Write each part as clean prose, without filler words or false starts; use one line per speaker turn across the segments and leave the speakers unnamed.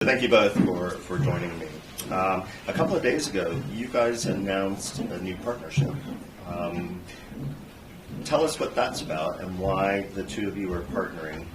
Thank you both for joining me. A couple of days ago, you guys announced a new partnership. Tell us what that's about and why the two of you are partnering.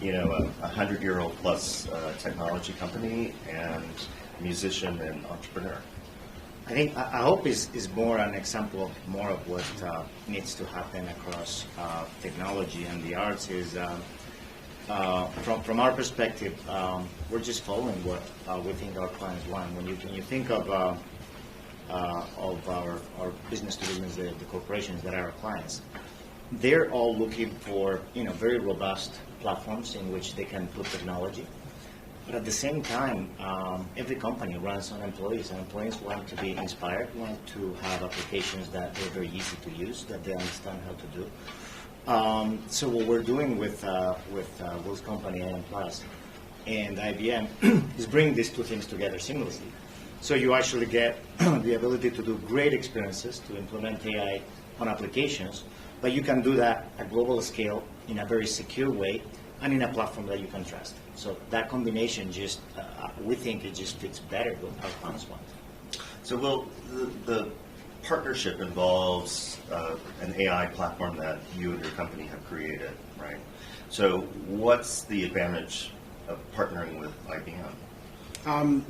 You know, a 100-year-old plus technology company and musician and entrepreneur.
I hope is more an example of more of what needs to happen across technology and the arts is from our perspective, we're just following what we think our clients want. When you think of our business to business, the corporations that are our clients, they're all looking for very robust platforms in which they can put technology. But at the same time, every company runs on employees, and employees want to be inspired, want to have applications that they're very easy to use, that they understand how to do. So what we're doing with Will's company, I.am Plus, and IBM is bringing these two things together seamlessly. So you actually get the ability to do great experiences, to implement AI on applications, but you can do that at global scale in a very secure way and in a platform that you can trust. So that combination just, we think it just fits better with our clients want.
So Will, the partnership involves an AI platform that you and your company have created, right? So what's the advantage of partnering with IBM?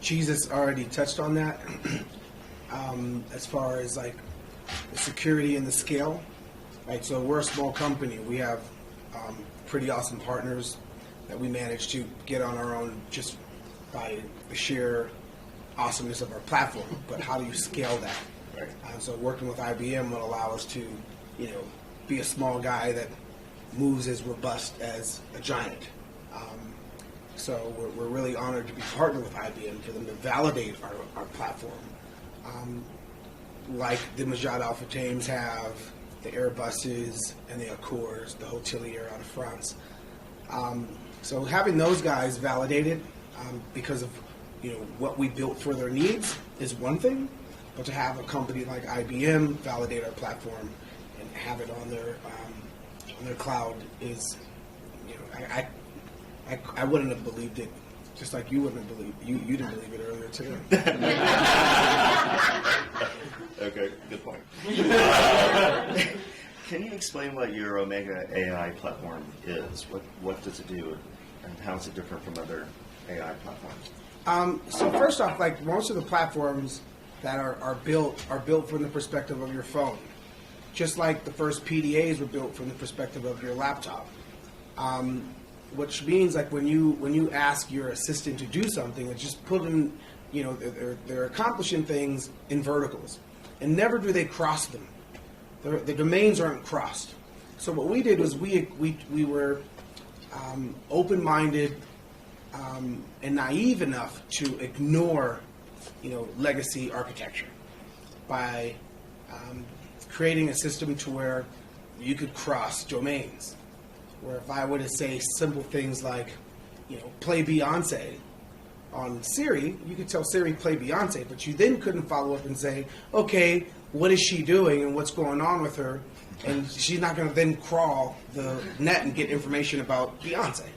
Jesus already touched on that. As far as like the security and the scale, right? So we're a small company. We have pretty awesome partners that we managed to get on our own just by the sheer awesomeness of our platform. But how do you scale that? Right. So working with IBM will allow us to, be a small guy that moves as robust as a giant. So we're really honored to be partnered with IBM for them to validate our platform. Like the Majid Al Futtaims have, the Airbuses and the Accords, the Hotelier out of France. So having those guys validated because of what we built for their needs is one thing, but to have a company like IBM validate our platform and have it on their cloud is, I wouldn't have believed it, just like you wouldn't have believed you didn't believe it earlier today.
Okay, good point. Can you explain what your Omega AI platform is? What does it do, and how is it different from other AI platforms?
So first off, like most of the platforms that are built from the perspective of your phone, just like the first PDAs were built from the perspective of your laptop. Which means like when you ask your assistant to do something, it's just putting, they're accomplishing things in verticals, and never do they cross them. The domains aren't crossed. So what we did was we were open-minded and naive enough to ignore, legacy architecture by creating a system to where you could cross domains. Where if I were to say simple things like, play Beyonce on Siri, you could tell Siri play Beyonce, but you then couldn't follow up and say, okay, what is she doing and what's going on with her? And she's not going to then crawl the net and get information about Beyonce.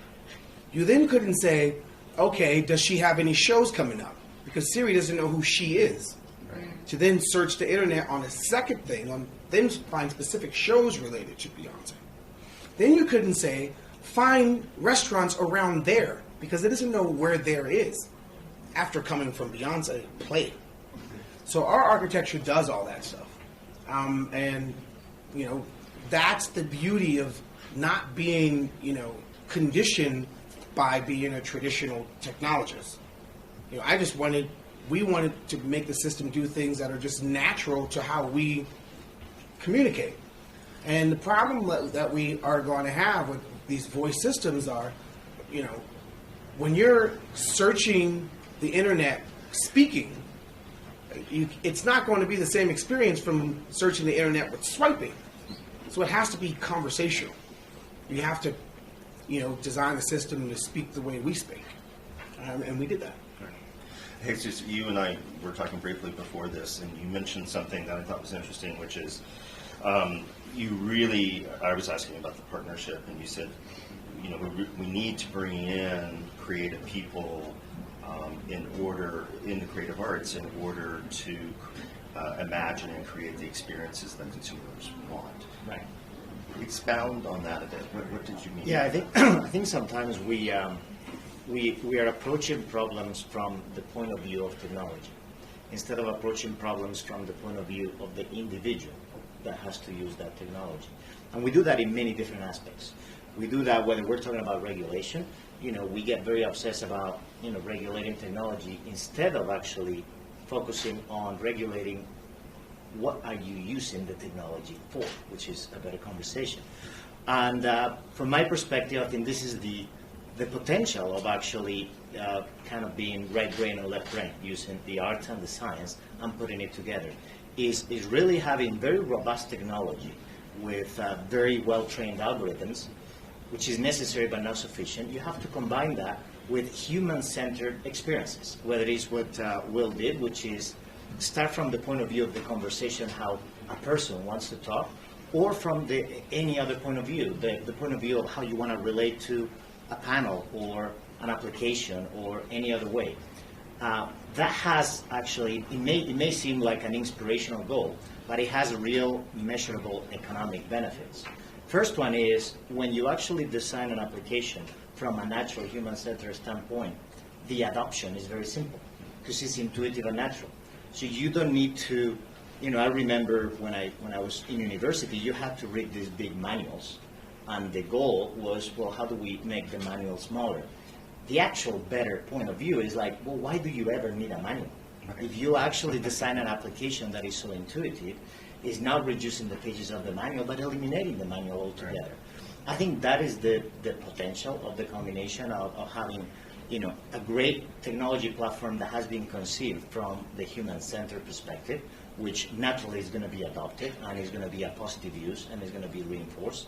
You then couldn't say, okay, does she have any shows coming up? Because Siri doesn't know who she is. Right. To then search the internet on a second thing, then find specific shows related to Beyonce. Then you couldn't say, find restaurants around there, because it doesn't know where there is after coming from Beyonce, play. So our architecture does all that stuff. And, that's the beauty of not being, conditioned by being a traditional technologist. We wanted to make the system do things that are just natural to how we communicate. And the problem that we are going to have with these voice systems are, when you're searching the internet speaking, it's not going to be the same experience from searching the internet with swiping. So it has to be conversational. You have to, design the system to speak the way we speak. And we did that.
Hey, Jesus, you and I were talking briefly before this, and you mentioned something that I thought was interesting, which is I was asking about the partnership, and you said we need to bring in creative people in the creative arts in order to imagine and create the experiences that consumers want.
Right.
Expound on that a bit. What did you mean?
Yeah, I think I think sometimes we are approaching problems from the point of view of technology instead of approaching problems from the point of view of the individual that has to use that technology. And we do that in many different aspects. We do that whether we're talking about regulation. We get very obsessed about regulating technology instead of actually focusing on regulating what are you using the technology for, which is a better conversation. And from my perspective, I think this is the potential of actually kind of being right brain and left brain, using the art and the science and putting it together, is really having very robust technology with very well-trained algorithms, which is necessary but not sufficient. You have to combine that with human-centered experiences, whether it is what Will did, which is start from the point of view of the conversation, how a person wants to talk, or from any other point of view, the point of view of how you want to relate to a panel or an application or any other way. That has actually, it may seem like an inspirational goal, but it has real measurable economic benefits. First one is when you actually design an application from a natural human-centered standpoint, the adoption is very simple because it's intuitive and natural. So you don't need to, I remember when I was in university, you had to read these big manuals, and the goal was, well, how do we make the manual smaller? The actual better point of view is like, well, why do you ever need a manual? If you actually design an application that is so intuitive, it's not reducing the pages of the manual, but eliminating the manual altogether. I think that is the potential of the combination of having, a great technology platform that has been conceived from the human-centered perspective, which naturally is going to be adopted and is going to be a positive use and is going to be reinforced,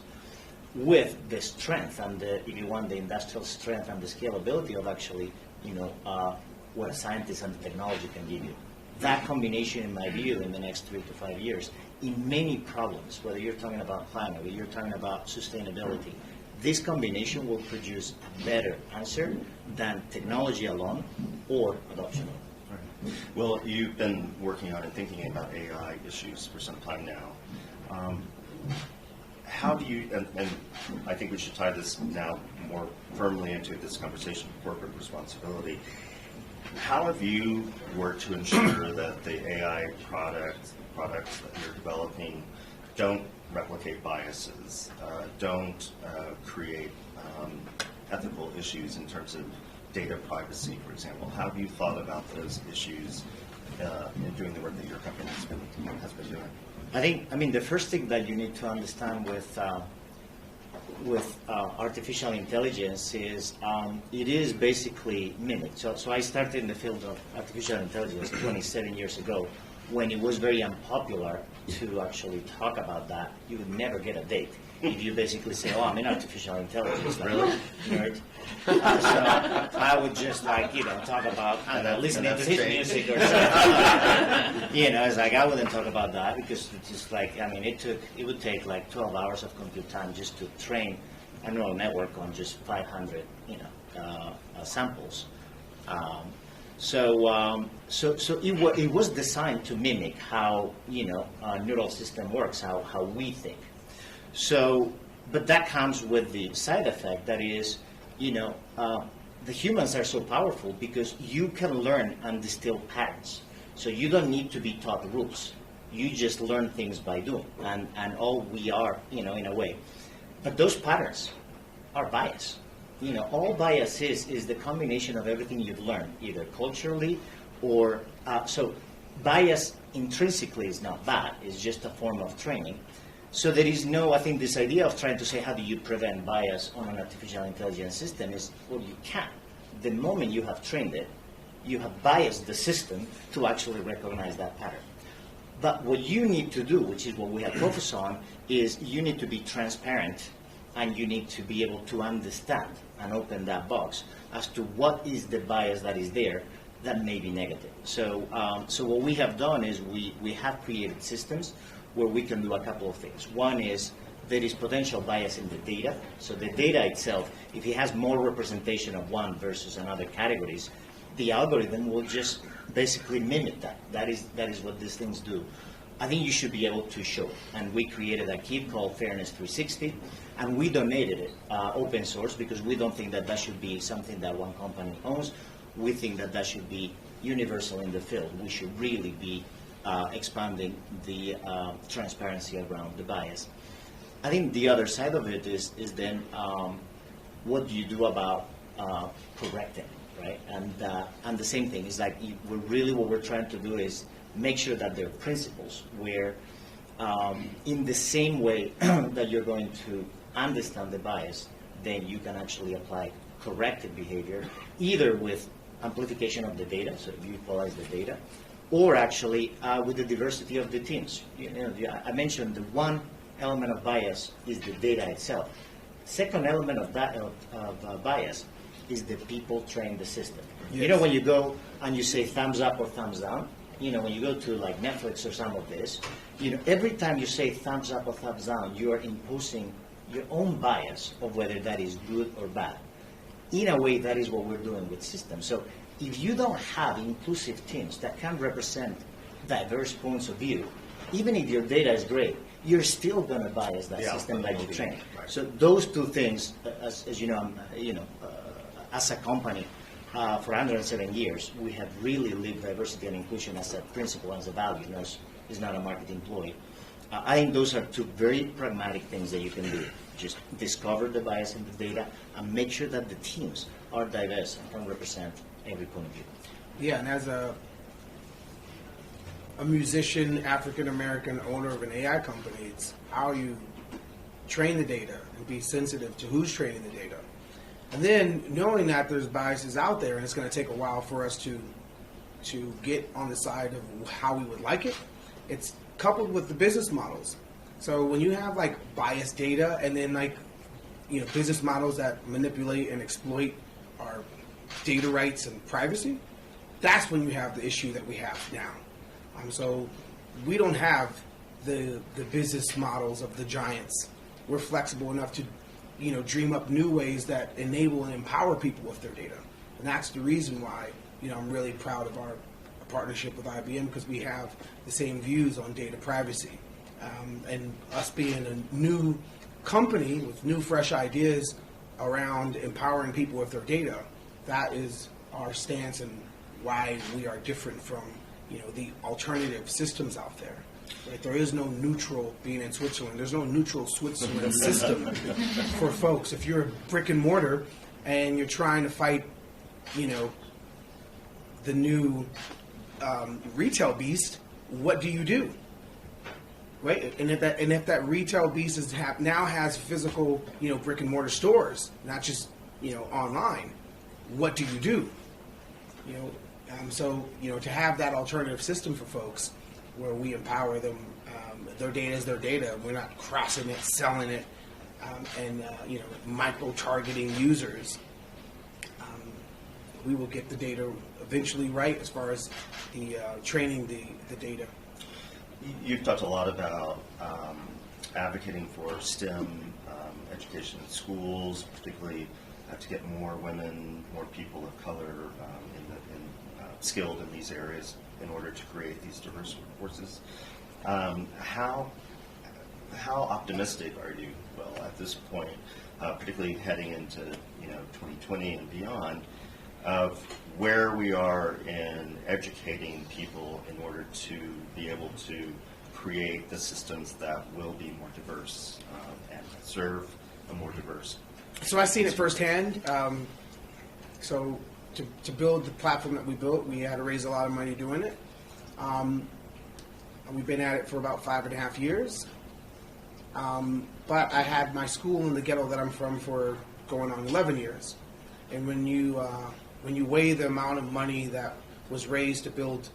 with the strength and if you want, the industrial strength and the scalability of actually, what a scientist and the technology can give you. That combination, in my view, in the next 3 to 5 years, in many problems, whether you're talking about climate, whether you're talking about sustainability, this combination will produce a better answer than technology alone or adoption alone.
Well, you've been working on and thinking about AI issues for some time now. How do you, and I think we should tie this now more firmly into this conversation of corporate responsibility. How have you worked to ensure that the AI products that you're developing don't replicate biases, don't create ethical issues in terms of data privacy, for example? How have you thought about those issues in doing the work that your company has been doing?
I mean, the first thing that you need to understand with artificial intelligence is it is basically mimicked. So I started in the field of artificial intelligence 27 years ago, when it was very unpopular to actually talk about that. You would never get a date if you basically say, "Oh, I'm in artificial intelligence." Like, really? Nerd. So I would just talk about listening to his music or something. It's like I wouldn't talk about that because it's just it would take like 12 hours of compute time just to train a neural network on just 500 samples. So it was designed to mimic how a neural system works, how we think. So, but that comes with the side effect that is, the humans are so powerful because you can learn and distill patterns. So you don't need to be taught rules. You just learn things by doing, and all we are, in a way. But those patterns are bias. All bias is the combination of everything you've learned, either culturally or, so bias intrinsically is not bad, it's just a form of training. So there is I think this idea of trying to say how do you prevent bias on an artificial intelligence system is, well, you can. The moment you have trained it, you have biased the system to actually recognize that pattern. But what you need to do, which is what we have focused on, is you need to be transparent and you need to be able to understand and open that box as to what is the bias that is there that may be negative. So what we have done is we have created systems where we can do a couple of things. One is there is potential bias in the data. So the data itself, if it has more representation of one versus another categories, the algorithm will just basically mimic that. That is what these things do. I think you should be able to show. And we created a kit called Fairness 360, and we donated it open source because we don't think that should be something that one company owns. We think that should be universal in the field. We should really be expanding the transparency around the bias. I think the other side of it is then what do you do about correcting, right? And the same thing is like what we're trying to do is make sure that there are principles where in the same way that you're going to understand the bias, then you can actually apply corrective behavior, either with amplification of the data, so you equalize the data, or actually with the diversity of the teams. I mentioned the one element of bias is the data itself. Second element of that bias is the people train the system.
Yes.
When you go and you say thumbs up or thumbs down, when you go to like Netflix or some of this, every time you say thumbs up or thumbs down, you are imposing your own bias of whether that is good or bad. In a way, that is what we're doing with systems. So if you don't have inclusive teams that can represent diverse points of view, even if your data is great, you're still going to bias that system that you train.
Right.
So those two things, as you know, as a company, for 107 years, we have really lived diversity and inclusion as a principle, as a value. It's not a marketing ploy. I think those are two very pragmatic things that you can do. Just discover the bias in the data and make sure that the teams are diverse and can represent every point of view.
Yeah, and as a musician, African-American owner of an AI company, it's how you train the data and be sensitive to who's training the data. And then knowing that there's biases out there and it's going to take a while for us to get on the side of how we would like it, it's coupled with the business models. So when you have like biased data and then business models that manipulate and exploit our data rights and privacy, that's when you have the issue that we have now. So we don't have the business models of the giants. We're flexible enough to dream up new ways that enable and empower people with their data. And that's the reason why I'm really proud of our partnership with IBM, because we have the same views on data privacy. And us being a new company with new, fresh ideas around empowering people with their data, that is our stance and why we are different from the alternative systems out there. Right? There is no neutral, being in Switzerland, there's no neutral Switzerland system for folks. If you're a brick and mortar and you're trying to fight, the new retail beast, what do you do? Right? And if that retail beast now has physical, brick and mortar stores, not just, online, what do you do? So to have that alternative system for folks where we empower them, their data is their data. We're not crossing it, selling it, and micro-targeting users. We will get the data eventually right as far as the training the data.
You've talked a lot about advocating for STEM education in schools, particularly to get more women, more people of color skilled in these areas in order to create these diverse workforces. How optimistic are you, at this point, particularly heading into 2020 and beyond, of where we are in educating people in order to be able to create the systems that will be more diverse and serve a more diverse?
So I've seen it firsthand. So to build the platform that we built, we had to raise a lot of money doing it. We've been at it for about 5.5 years. But I had my school in the ghetto that I'm from for going on 11 years. And when you weigh the amount of money that was raised to build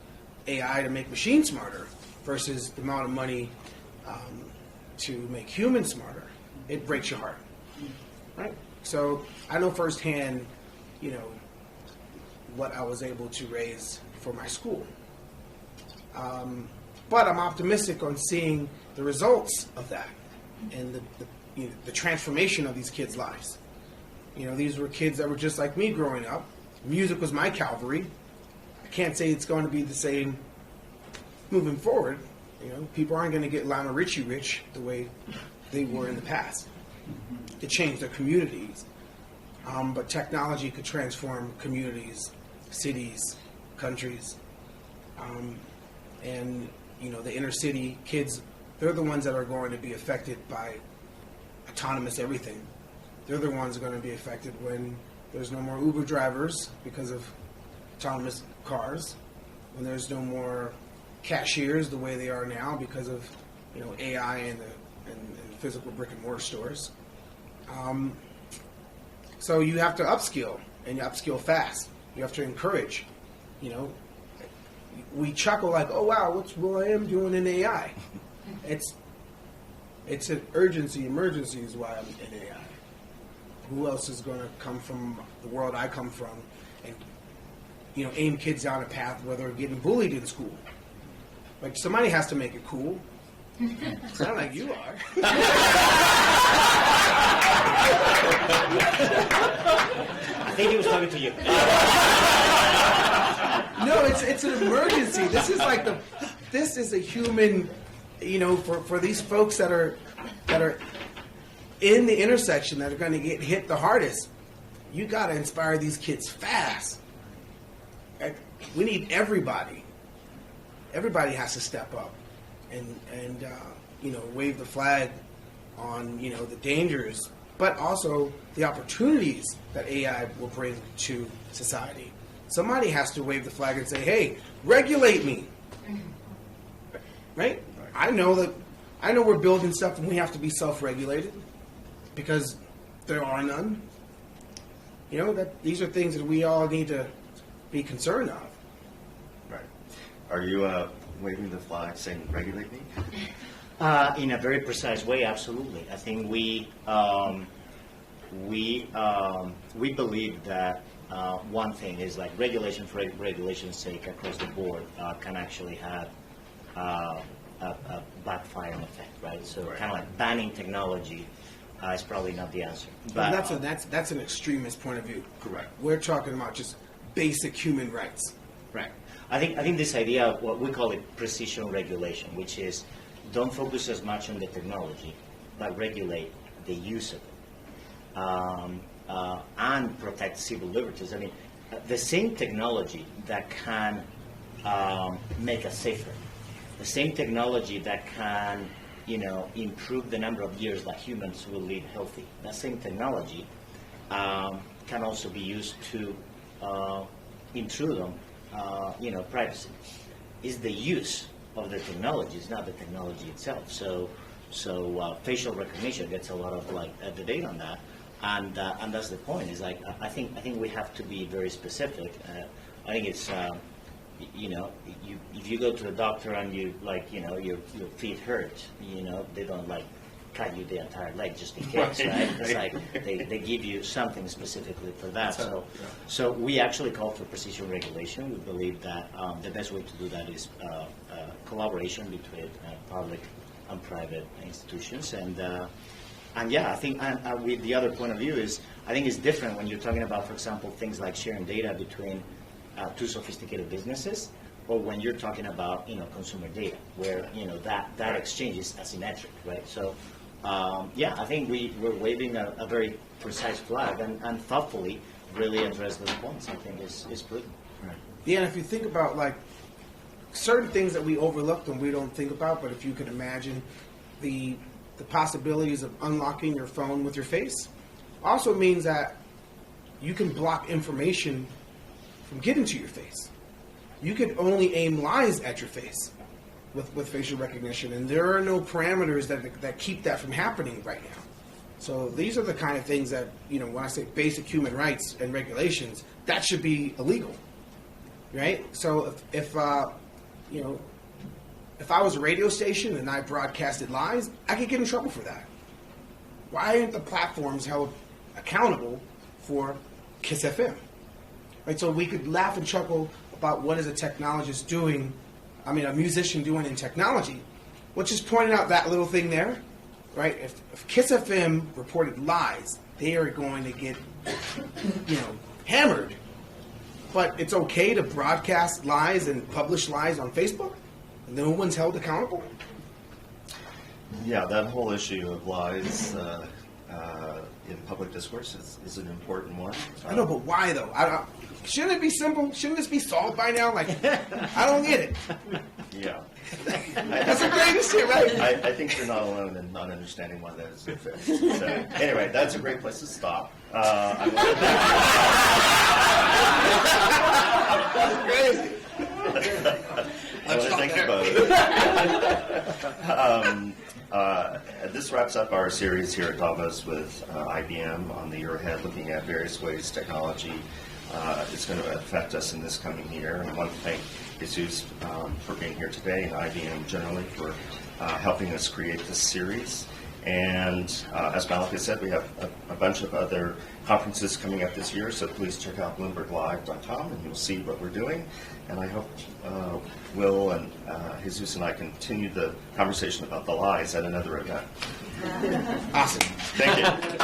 AI to make machines smarter versus the amount of money to make humans smarter, it breaks your heart. Right? So I know firsthand, what I was able to raise for my school. But I'm optimistic on seeing the results of that. the transformation of these kids' lives. These were kids that were just like me growing up. Music was my Calvary. I can't say it's going to be the same moving forward. People aren't going to get Lionel Richie rich the way they were in the past. It changed their communities. But technology could transform communities, cities, countries. And the inner city kids, they're the ones that are going to be affected by autonomous everything. They're the ones that are going to be affected when there's no more Uber drivers because of autonomous cars, when there's no more cashiers the way they are now because of AI and the physical brick and mortar stores. So you have to upskill, and you upskill fast. You have to encourage. We chuckle like, oh wow, what's will.i.am doing in AI? It's an emergency is why I'm in AI. Who else is going to come from the world I come from and aim kids down a path where they're getting bullied in school? Like, somebody has to make it cool. It's not like you are.
I think he was talking to you.
No, it's an emergency. This is a human, for these folks that are in the intersection that are going to get hit the hardest. You got to inspire these kids fast. We need everybody. Everybody has to step up and wave the flag on the dangers, but also the opportunities that AI will bring to society. Somebody has to wave the flag and say, "Hey, regulate me." Right? I know we're building stuff and we have to be self-regulated because there are none. That these are things that we all need to be concerned of.
Right. Are you waving the flag saying regulate me?
In a very precise way, absolutely. I think we believe that one thing is like regulation for regulation's sake across the board can actually have a backfiring effect, right? So kind of like banning technology is probably not the answer. But
that's an extremist point of view.
Correct.
We're talking about just basic human rights.
Right. I think this idea of what we call it precision regulation, which is don't focus as much on the technology, but regulate the use of it, and protect civil liberties. I mean, the same technology that can make us safer, the same technology that can improve the number of years that humans will live healthy, that same technology can also be used to intrude on privacy. Is the use of the technology, it's not the technology itself. So facial recognition gets a lot of debate on that, and that's the point. Is I think we have to be very specific. I think it's if you go to a doctor and your feet hurt, they don't cut you the entire leg just in case, right? It's like they give you something specifically for that. So we actually call for precision regulation. We believe that the best way to do that is collaboration between public and private institutions. And yeah, I think with the other point of view is I think it's different when you're talking about, for example, things like sharing data between two sophisticated businesses, or when you're talking about consumer data, where that exchange is asymmetric, right? So yeah, I think we're waving a very precise flag and thoughtfully really address those points. I think is prudent.
Right. Yeah, and if you think about certain things that we overlooked and we don't think about, but if you could imagine the possibilities of unlocking your phone with your face, also means that you can block information from getting to your face. You could only aim lies at your face with facial recognition, and there are no parameters that keep that from happening right now. So these are the kind of things that, when I say basic human rights and regulations, that should be illegal, right? So if I was a radio station and I broadcasted lies, I could get in trouble for that. Why aren't the platforms held accountable for KISS FM? Right, so we could laugh and chuckle about what is a technologist doing, a musician doing in technology, which is pointing out that little thing there. right? If Kiss FM reported lies, they are going to get, hammered. But it's okay to broadcast lies and publish lies on Facebook? And no one's held accountable?
Yeah, that whole issue of lies in public discourse is an important one.
I know, but why though? Shouldn't it be simple? Shouldn't this be solved by now? Like, I don't get it.
Yeah.
That's the greatest shit, right?
I think you're not alone in not understanding why that is a fix. So, anyway, that's a great place to stop. I want to thank you both. This wraps up our series here at Davos with IBM on the year ahead, looking at various ways technology is going to affect us in this coming year. And I want to thank Jesus for being here today, and IBM generally for helping us create this series. And as Malika said, we have a bunch of other conferences coming up this year, so please check out Bloomberg.live.com and you'll see what we're doing. And I hope Will and Jesus and I continue the conversation about the lies at another event.
Awesome.
Thank you.